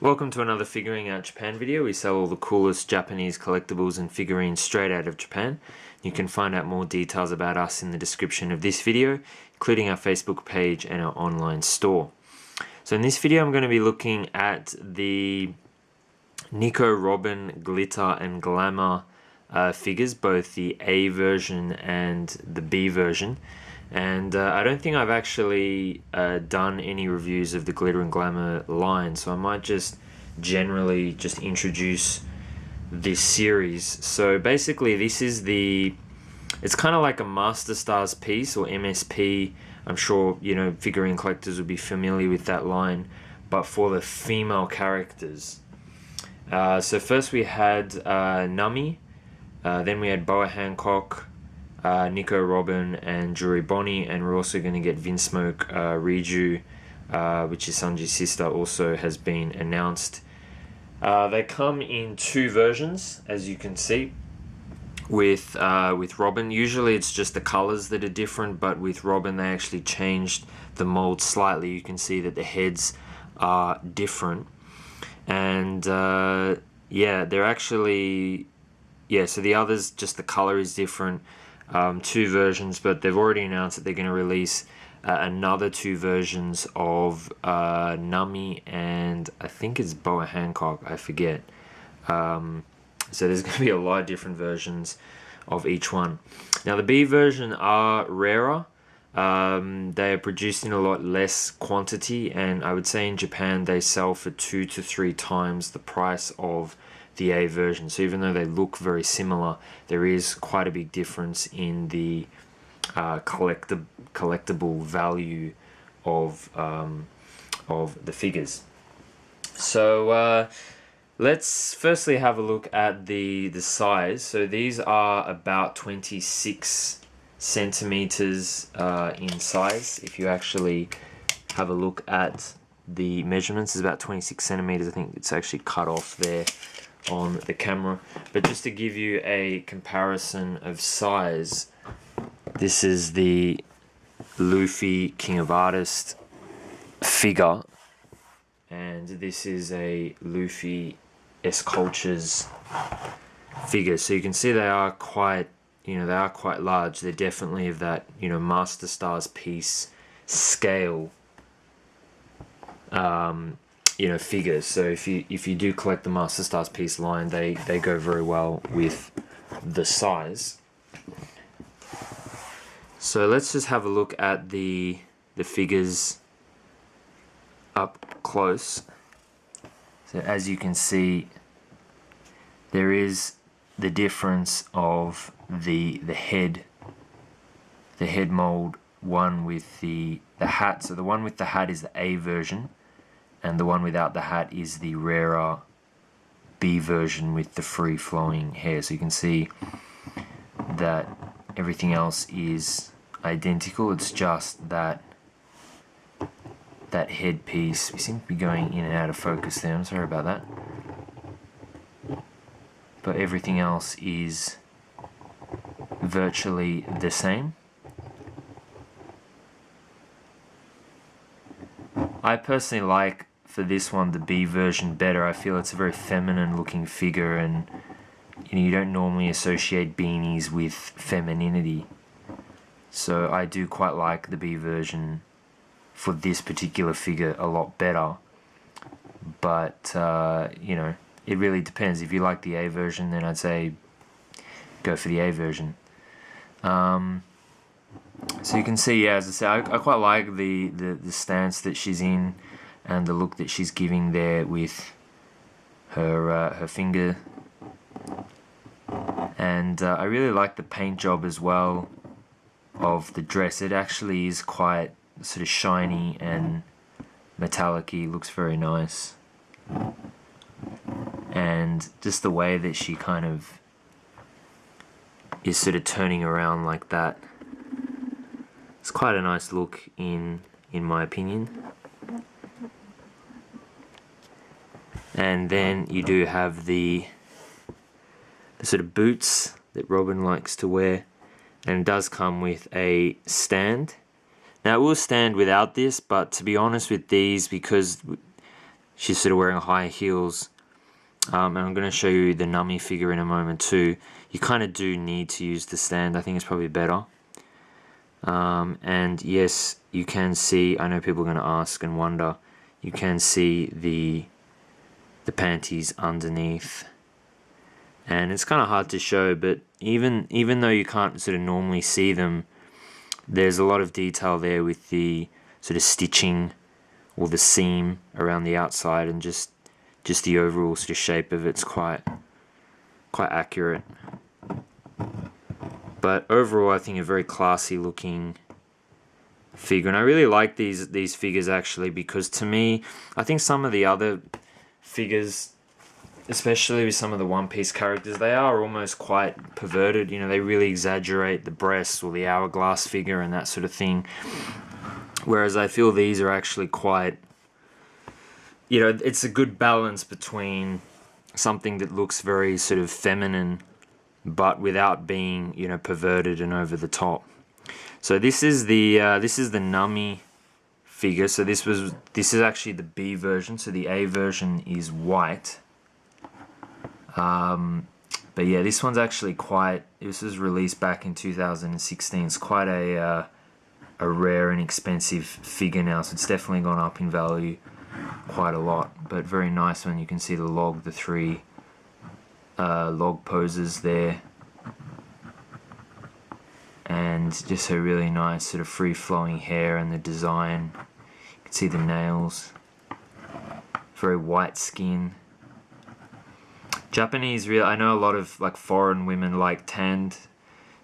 Welcome to another Figuring Out Japan video. We sell all the coolest Japanese collectibles and figurines straight out of Japan. You can find out more details about us in the description of this video, including our Facebook page and our online store. So in this video I'm going to be looking at the Nico, Robin, Glitter and Glamour figures, both the A version and the B version. And I don't think I've actually done any reviews of the Glitter and Glamour line, so I might just generally just introduce this series. So basically this is it's kind of like a Master Stars piece or MSP. I'm sure, you know, figurine collectors will be familiar with that line, but for the female characters. So first we had Nami, then we had Boa Hancock, Nico, Robin and Juri Bonnie, and we're also going to get Vinsmoke Riju, which is Sanji's sister, also has been announced. They come in two versions, as you can see. With Robin, usually it's just the colors that are different, but with Robin they actually changed the mold slightly. You can see that the heads are different, and yeah, they're actually, yeah, so the others, just the color is different. Two versions, but they've already announced that they're going to release another two versions of Nami and I think it's Boa Hancock, I forget. So there's going to be a lot of different versions of each one. Now the B version are rarer. They are produced in a lot less quantity, and I would say in Japan they sell for 2 to 3 times the price of the A version. So even though they look very similar, there is quite a big difference in the collectible value of the figures. So let's firstly have a look at the size. So these are about 26 centimeters in size. If you actually have a look at the measurements, it's about 26 centimeters. I think it's actually cut off there on the camera, but just to give you a comparison of size, this is the Luffy King of Artists figure, and this is a Luffy S Cultures figure. So you can see they are quite, you know, they are quite large. They're definitely of that, you know, Master Stars piece scale, you know, figures. So if you do collect the Master Stars piece line, they go very well with the size. So let's just have a look at the figures up close. So as you can see, there is the difference of the head mold, one with the hat. So the one with the hat is the A version, and the one without the hat is the rarer B version with the free flowing hair. So you can see that everything else is identical. It's just that headpiece. We seem to be going in and out of focus there. I'm sorry about that. But everything else is virtually the same. I personally like, for this one, the B version better. I feel it's a very feminine looking figure, and you know, you don't normally associate beanies with femininity. So I do quite like the B version for this particular figure a lot better. But you know, it really depends. If you like the A version, then I'd say go for the A version. So you can see, yeah, as I say, I quite like the stance that she's in and the look that she's giving there with her finger. And I really like the paint job as well of the dress. It actually is quite sort of shiny and metallic-y, looks very nice. And just the way that she kind of is sort of turning around like that, it's quite a nice look in my opinion. And then you do have the sort of boots that Robin likes to wear, and it does come with a stand. Now it will stand without this, but to be honest with these, because she's sort of wearing high heels. And I'm going to show you the Nami figure in a moment too. You kind of do need to use the stand. I think it's probably better. And yes, you can see, I know people are going to ask and wonder, you can see the panties underneath. And it's kind of hard to show, but even though you can't sort of normally see them, there's a lot of detail there with the sort of stitching or the seam around the outside, and just the overall sort of shape of it's quite accurate. But overall, I think a very classy looking figure, and I really like these figures actually, because to me, I think some of the other figures, especially with some of the One Piece characters, they are almost quite perverted. You know, they really exaggerate the breasts or the hourglass figure and that sort of thing. Whereas I feel these are actually quite, you know, it's a good balance between something that looks very sort of feminine, but without being, you know, perverted and over the top. So this is the Nami figure. So this is actually the B version. So the A version is white. But yeah, this one's actually quite. This was released back in 2016. It's quite a rare and expensive figure now. So it's definitely gone up in value quite a lot. But very nice one. You can see the log, the three log poses there. And just a really nice sort of free-flowing hair, and the design. You can see the nails. Very white skin. Japanese, I know a lot of like foreign women like tanned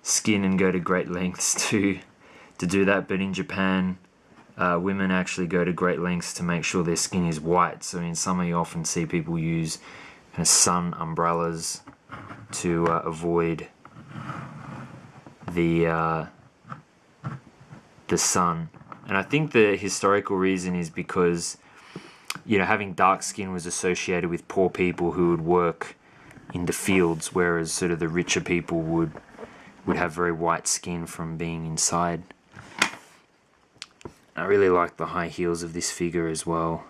skin and go to great lengths to do that, but in Japan, women actually go to great lengths to make sure their skin is white. So in summer, you often see people use kind of sun umbrellas to avoid the sun. And I think the historical reason is because, you know, having dark skin was associated with poor people who would work in the fields, whereas sort of the richer people would have very white skin from being inside. I really like the high heels of this figure as well.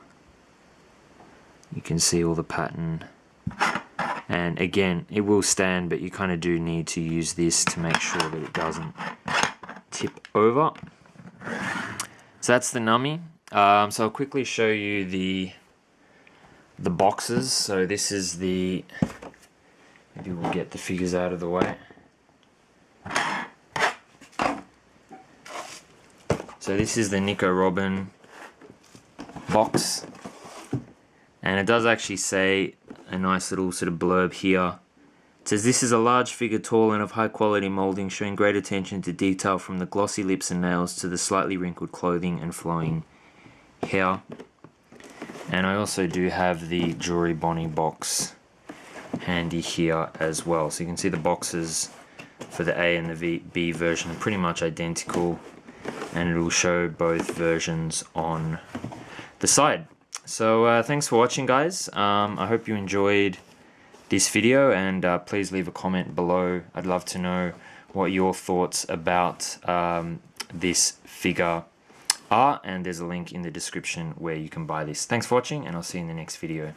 You can see all the pattern. And again, it will stand, but you kind of do need to use this to make sure that it doesn't tip over. So that's the Nami. So I'll quickly show you the boxes. So this is the, maybe we'll get the figures out of the way. So this is the Nico Robin box, and it does actually say a nice little sort of blurb here. It says, "This is a large figure, tall and of high quality moulding, showing great attention to detail from the glossy lips and nails to the slightly wrinkled clothing and flowing hair." And I also do have the Jewelry Bonnie box handy here as well. So you can see the boxes for the A and the B version are pretty much identical, and it will show both versions on the side. So thanks for watching, guys. I hope you enjoyed this video, and please leave a comment below. I'd love to know what your thoughts about this figure are, and there's a link in the description where you can buy this. Thanks for watching, and I'll see you in the next video.